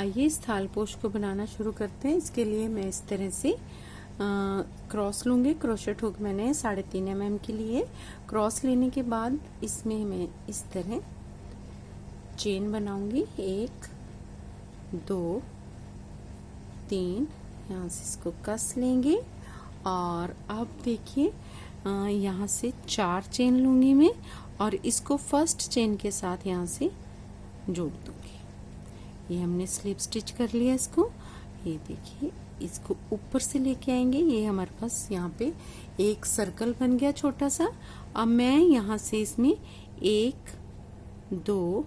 आइए इस थालपोश को बनाना शुरू करते हैं। इसके लिए मैं इस तरह से क्रॉस लूंगी। क्रोशेट हुक मैंने 3.5 mm की लिए। क्रॉस लेने के बाद इसमें मैं इस तरह चेन बनाऊंगी। 1 2 3, यहाँ से इसको कस लेंगे और अब देखिए यहाँ से 4 चेन लूंगी मैं और इसको फर्स्ट चेन के साथ यहाँ से जोड़ दूंगी। ये हमने स्लिप स्टिच कर लिया इसको। ये देखिए इसको ऊपर से लेके आएंगे। ये हमारे पास यहाँ पे एक सर्कल बन गया छोटा सा। अब मैं यहाँ से इसमें 1 2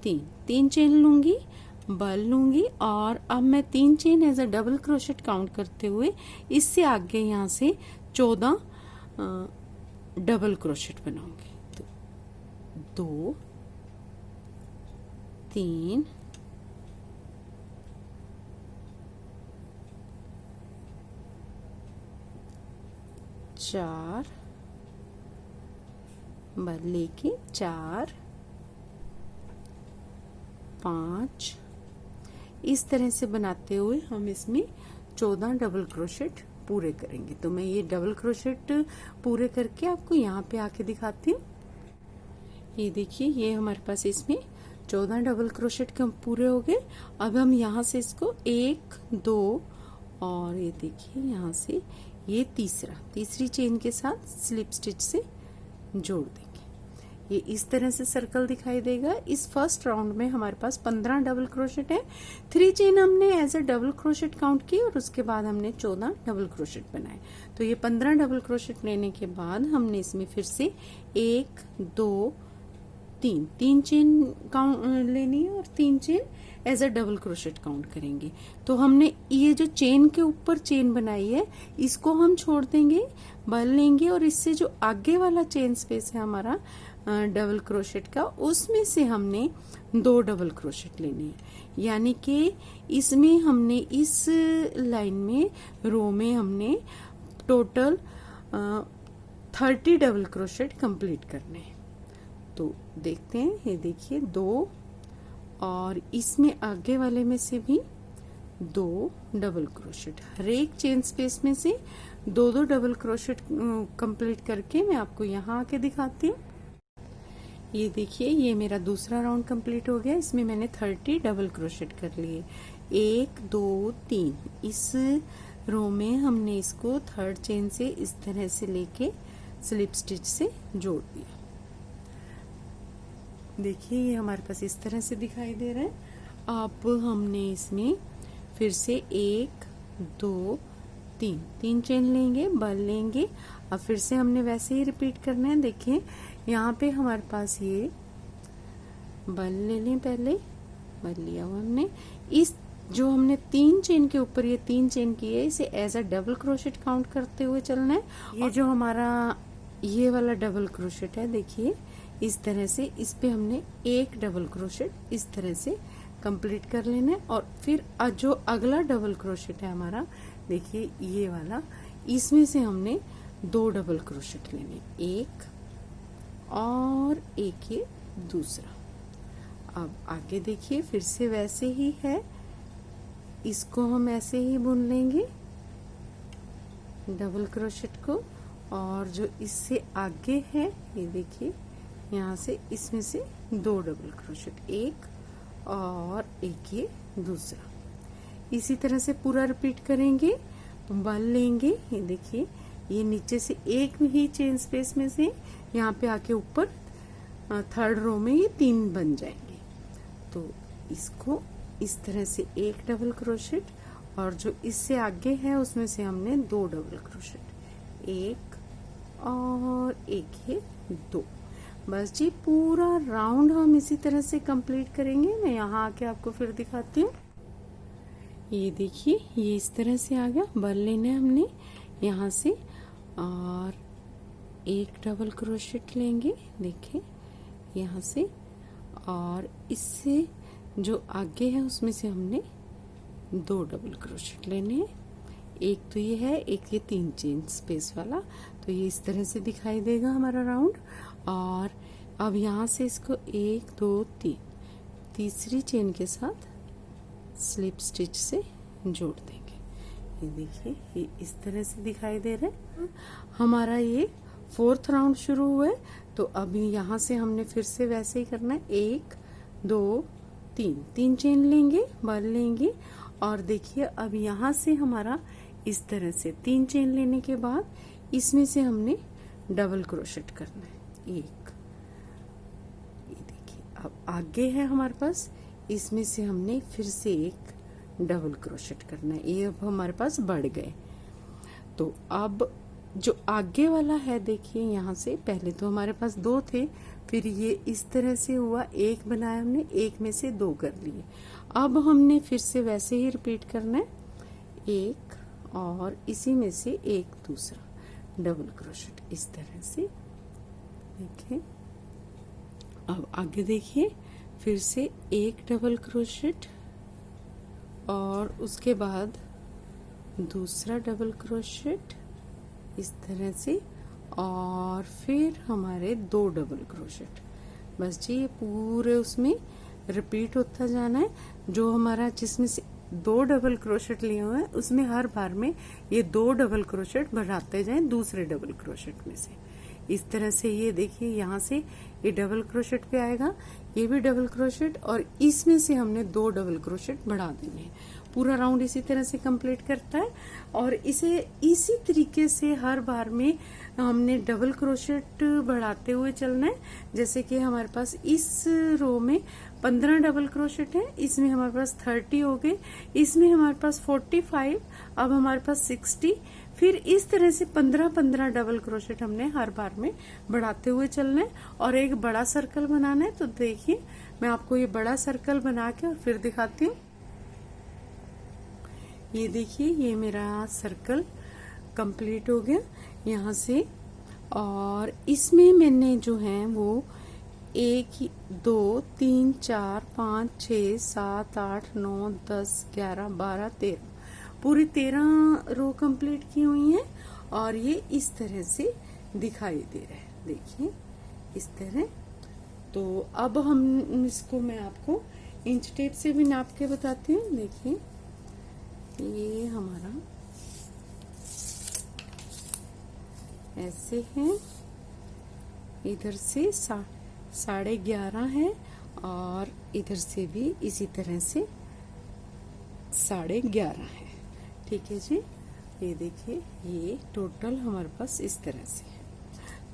3 चेन लूंगी, बल लूंगी और अब मैं 3 chain as a double crochet count करते हुए इससे आगे यहाँ से 14 डबल क्रोशेट बनाऊंगी। तो 2 3 4 बल लेके 4 5 इस तरह से बनाते हुए हम इसमें 14 डबल क्रोशेट पूरे करेंगे। तो मैं ये डबल क्रोशेट पूरे करके आपको यहाँ पे आके दिखाती हूँ। ये देखिए ये हमारे पास इसमें 14 डबल क्रोशेट कम पूरे हो गए। अब हम यहाँ से इसको 1 2 और ये देखिए यहाँ से ये तीसरी चेन के साथ स्लिप स्टिच से जोड़ देंगे। ये इस तरह से सर्कल दिखाई देगा। इस फर्स्ट राउंड में हमारे पास 15 डबल क्रोशेट है। 3 चेन हमने as a double crochet count की और उसके बाद हमने 14 डबल क्रोशेट बनाए। तो ये 15 डबल क्रोशेट लेने के बाद हमने इसमें फिर से 1 2 3 चेन काउंट लेनी है और 3 chain as a double crochet count करेंगे। तो हमने ये जो चेन के ऊपर चेन बनाई है इसको हम छोड़ देंगे, बल लेंगे और इससे जो आगे वाला चेन स्पेस है हमारा डबल क्रोशेट का, उसमें से हमने 2 डबल क्रोशेट लेने हैं। यानी कि इसमें हमने इस लाइन में रो में हमने टोटल 30 डबल क्रोशेट कंप्लीट करने हैं। तो देखते हैं, ये देखिए 2 और इसमें आगे वाले में से भी 2 डबल क्रोशेट। हर एक चेन स्पेस में से 2 डबल क्रोशेट कंप्लीट करके मैं आपको यहाँ आके दिखाती हूँ। ये देखिए ये मेरा दूसरा राउंड कंप्लीट हो गया। इसमें मैंने 30 डबल क्रोशेट कर लिए। 1 2 3 इस रो में हमने इसको थर्ड चेन से इस तरह से लेके स्लिप स्टिच से जोड़ दिया। देखिए ये हमारे पास इस तरह से दिखाई दे रहा है। अब हमने इसमें फिर से 1 2 3 चेन लेंगे, बल लेंगे। अब फिर से हमने वैसे ही रिपीट करना है। देखिए यहाँ पे हमारे पास ये बल ले लें, पहले बल लिया हुआ हमने। इस जो हमने 3 चेन के ऊपर ये 3 चेन की है, इसे as a double crochet count करते हुए चलना है। ये जो हमारा ये वाला डबल क्रोशेट है, देखिए इस तरह से इस पे हमने 1 डबल क्रोशेट इस तरह से कंप्लीट कर लेना है। और फिर जो अगला डबल क्रोशेट है हमारा, देखिए ये वाला, इसमें से हमने 2 डबल क्रोशेट लेने, एक और एक ये दूसरा। अब आगे देखिए फिर से वैसे ही है, इसको हम ऐसे ही बुन लेंगे डबल क्रोशेट को। और जो इससे आगे है ये देखिए यहाँ से इसमें से 2 डबल क्रोशेट, एक और एक ये दूसरा। इसी तरह से पूरा रिपीट करेंगे। बल लेंगे, ये देखिए ये नीचे से एक ही चेन स्पेस में से यहाँ पे आके ऊपर थर्ड रो में ये 3 बन जाएंगे। तो इसको इस तरह से 1 डबल क्रोशेट और जो इससे आगे है उसमें से हमने 2 डबल क्रोशेट, एक और एक ये 2। बस जी पूरा राउंड हम इसी तरह से कंप्लीट करेंगे। मैं यहाँ आके आपको फिर दिखाती हूँ। ये देखिए ये इस तरह से आ गया। बल लेना है हमने यहाँ से और 1 डबल क्रोशेट लेंगे, देखिए यहाँ से, और इससे जो आगे है उसमें से हमने 2 डबल क्रोशेट लेने हैं। एक तो ये है, एक ये 3 चेन स्पेस वाला। तो ये इस तरह से दिखाई देगा हमारा राउंड। और अब यहाँ से इसको 1 2 3 तीसरी चेन के साथ स्लिप स्टिच से जोड़ देंगे। ये देखिए ये इस तरह से दिखाई दे रहा है। हमारा ये 4th राउंड शुरू हुआ है, तो अभी यहाँ से हमने फिर से वैसे ही करना है। 1 2 3 चेन लेंगे, बल लेंगे, और देखिए अब यहाँ से हमारा इस तरह से 3 चेन लेने के बाद इसमें से हमने डबल क्रोशेट करना है। एक, ये देखिए अब आगे है हमारे पास, इसमें से हमने फिर से एक डबल क्रोशेट करना है। ये अब हमारे पास बढ़ गए। तो अब जो आगे वाला है देखिए, यहाँ से पहले तो हमारे पास 2 थे, फिर ये इस तरह से हुआ, एक बनाया हमने, एक में से 2 कर लिए। अब हमने फिर से वैसे ही रिपीट करना है, एक और इसी में से एक दूसरा डबल क्रोशेट इस तरह से। देखिए अब आगे देखिए, फिर से एक डबल क्रोशेट और उसके बाद दूसरा डबल क्रोशेट इस तरह से, और फिर हमारे 2 डबल क्रोशेट। बस जी ये पूरे उसमें रिपीट होता जाना है। जो हमारा जिसमें से 2 डबल क्रोशेट लिए हुए हैं उसमें हर बार में ये 2 डबल क्रोशेट बढ़ाते जाएं दूसरे डबल क्रोशेट में से। इस तरह से ये देखिए यहाँ से ये डबल क्रोशेट पे आएगा, ये भी डबल क्रोशेट, और इसमें से हमने 2 डबल क्रोशेट बढ़ा देने हैं। पूरा राउंड इसी तरह से कंप्लीट करता है, और इसे इसी तरीके से हर बार में हमने डबल क्रोशेट बढ़ाते हुए चलना है। जैसे कि हमारे पास इस रो में 15 डबल क्रोशेट है, इसमें हमारे पास 30 हो गए, इसमें हमारे पास 45, अब हमारे पास 60, फिर इस तरह से 15-15 डबल क्रोशेट हमने हर बार में बढ़ाते हुए चलना है और एक बड़ा सर्कल बनाना है। तो देखिए मैं आपको ये बड़ा सर्कल बना के और फिर दिखाती हूँ। ये देखिए ये मेरा सर्कल कंप्लीट हो गया यहाँ से, और इसमें मैंने जो है वो 1 2 3 4 5 6 7 8 9 10 11 12 13 पूरी 13 रो कंप्लीट की हुई हैं, और ये इस तरह से दिखाई दे रहा है। देखिए इस तरह। तो अब हम इसको मैं आपको इंच टेप से भी नाप के बताती हूँ। देखिए ये हमारा ऐसे है, इधर से 11.5 है, और इधर से भी इसी तरह से 11.5 है। ठीक है जी। ये देखिए ये टोटल हमारे पास इस तरह से है।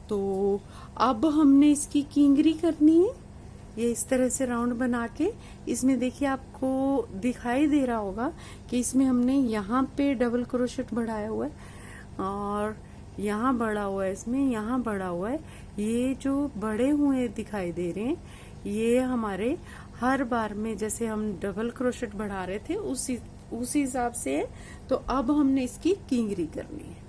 तो अब हमने इसकी किंगरी करनी है। ये इस तरह से राउंड बना के, इसमें देखिए आपको दिखाई दे रहा होगा कि इसमें हमने यहाँ पे डबल क्रोशेट बढ़ाया हुआ है और यहाँ बढ़ा हुआ है, इसमें यहाँ बढ़ा हुआ है। ये जो बड़े हुए दिखाई दे रहे हैं ये हमारे हर बार में जैसे हम डबल क्रोशेट बढ़ा रहे थे उसी हिसाब से है। तो अब हमने इसकी किंगरी करनी है।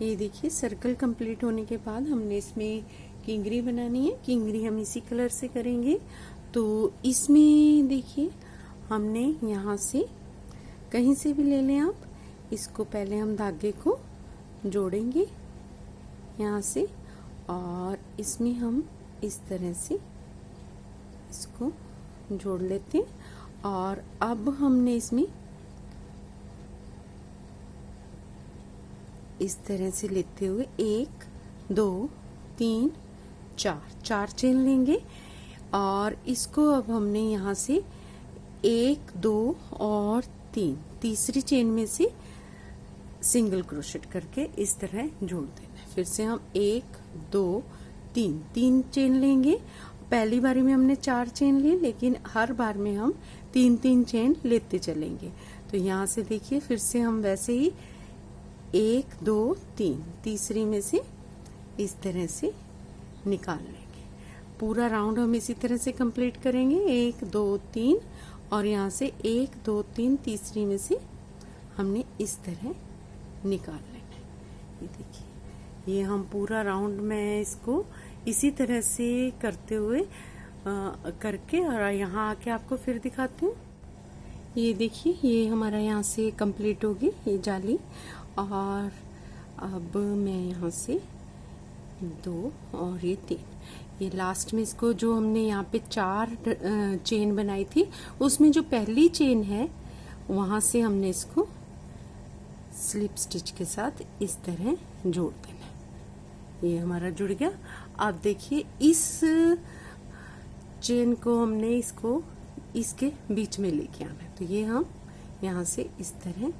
ये देखिए सर्कल कंप्लीट होने के बाद हमने इसमें किंगरी बनानी है। किंगरी हम इसी कलर से करेंगे। तो इसमें देखिए हमने यहाँ से कहीं से भी ले लें आप, इसको पहले हम धागे को जोड़ेंगे यहाँ से, और इसमें हम इस तरह से इसको जोड़ लेते हैं। और अब हमने इसमें इस तरह से लेते हुए 1 2 3 4 चेन लेंगे, और इसको अब हमने यहाँ से 1 2 और 3 तीसरी चेन में से सिंगल क्रोशेट करके इस तरह जोड़ देना है। फिर से हम 1 2 3 चेन लेंगे। पहली बारी में हमने 4 चेन ली, लेकिन हर बार में हम 3 चेन लेते चलेंगे। तो यहाँ से देखिए फिर से हम वैसे ही 1 2 3 तीसरी में से इस तरह से निकाल लेंगे। पूरा राउंड हम इसी तरह से कंप्लीट करेंगे। 1 2 3 और यहाँ से 1 2 3 तीसरी में से हमने इस तरह निकाल लेना है। ये देखिए ये हम पूरा राउंड में इसको इसी तरह से करते हुए करके, और यहाँ आके आपको फिर दिखाती हूँ। ये देखिए ये हमारा यहाँ से कंप्लीट होगी ये जाली, और अब मैं यहाँ से 2 और ये 3 ये लास्ट में इसको जो हमने यहाँ पे 4 चेन बनाई थी, उसमें जो पहली चेन है वहां से हमने इसको स्लिप स्टिच के साथ इस तरह जोड़ देना। ये हमारा जुड़ गया। अब देखिए इस चेन को हमने इसको इसके बीच में लेके आना है, तो ये हम यहाँ से इस तरह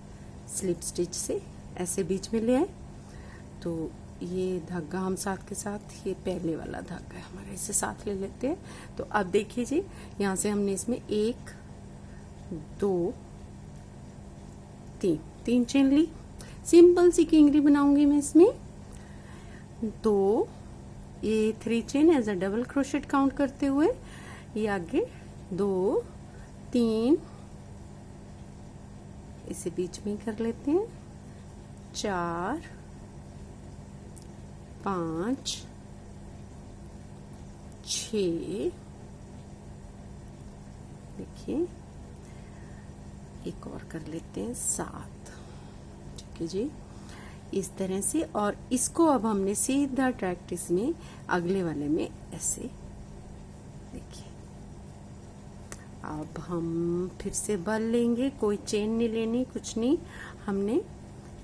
स्लिप स्टिच से ऐसे बीच में ले आए। तो ये धागा हम साथ के साथ, ये पहले वाला धागा है हमारा, इसे साथ ले लेते हैं। तो अब देखिए जी, यहाँ से हमने इसमें 1 2 3 चेन ली। सिंपल सी किंगरी बनाऊंगी मैं इसमें। तो ये 3 chain as a double crochet count करते हुए ये आगे 2 3 इसे बीच में कर लेते हैं, 4 5 6, देखिए एक और कर लेते हैं 7। ठीक है जी, इस तरह से। और इसको अब हमने सीधा प्रैक्टिस में अगले वाले में ऐसे, देखिए अब हम फिर से बल लेंगे, कोई चेन नहीं लेनी, कुछ नहीं। हमने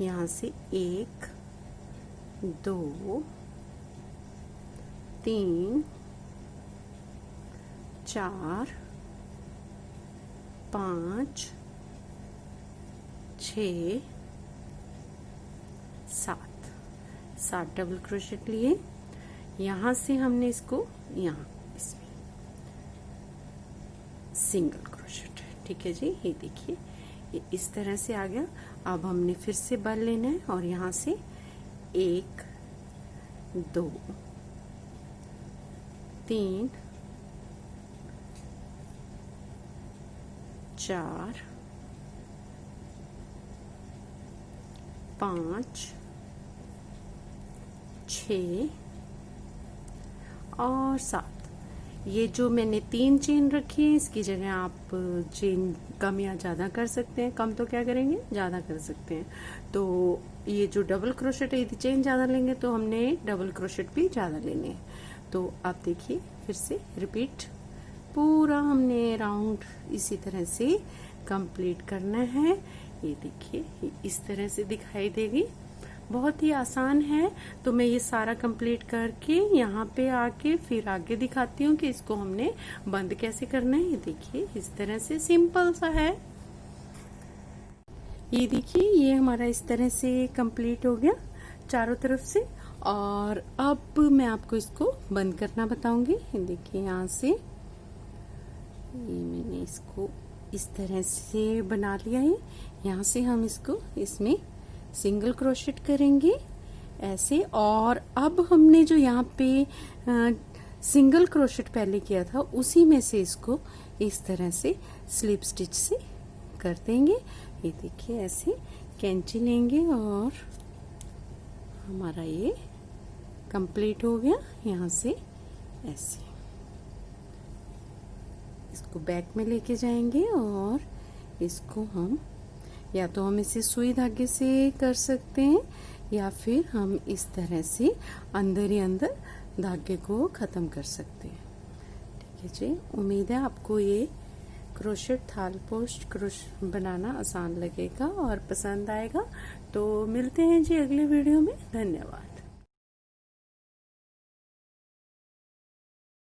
यहाँ से 1 2 3 4 5 6 7 डबल क्रोशेट लिए। यहां से हमने इसको यहाँ इसमें सिंगल क्रोशेट। ठीक है जी, ये देखिए ये इस तरह से आ गया। अब हमने फिर से बल लेना है और यहाँ से 1 2 3 4 5 6 और 7। ये जो मैंने 3 चेन रखी है, इसकी जगह आप चेन कम या ज्यादा कर सकते हैं। कम तो क्या करेंगे, ज्यादा कर सकते हैं। तो ये जो डबल क्रोशेट है, यदि चेन ज्यादा लेंगे तो हमने डबल क्रोशेट भी ज्यादा लेने हैं। तो आप देखिए फिर से रिपीट, पूरा हमने राउंड इसी तरह से कंप्लीट करना है। ये देखिए इस तरह से दिखाई देगी, बहुत ही आसान है। तो मैं ये सारा कंप्लीट करके यहाँ पे आके फिर आगे दिखाती हूँ कि इसको हमने बंद कैसे करना है। ये देखिए इस तरह से सिंपल सा है। ये देखिए ये हमारा इस तरह से कंप्लीट हो गया चारों तरफ से। और अब मैं आपको इसको बंद करना बताऊंगी। देखिए यहाँ से ये मैंने इसको इस तरह से बना लिया है। यहाँ से हम इसको इसमें सिंगल क्रोशेट करेंगे ऐसे। और अब हमने जो यहाँ पे सिंगल क्रोशेट पहले किया था, उसी में से इसको इस तरह से स्लिप स्टिच से कर देंगे। ये देखिए ऐसे कैंची लेंगे और हमारा ये कंप्लीट हो गया। यहाँ से ऐसे इसको बैक में लेके जाएंगे और इसको हम या तो हम इसे सुई धागे से कर सकते हैं या फिर हम इस तरह से अंदर ही अंदर धागे को खत्म कर सकते हैं। ठीक है जी, उम्मीद है आपको ये क्रोशेट थाल पोस्ट बनाना आसान लगेगा और पसंद आएगा। तो मिलते हैं जी अगले वीडियो में। धन्यवाद।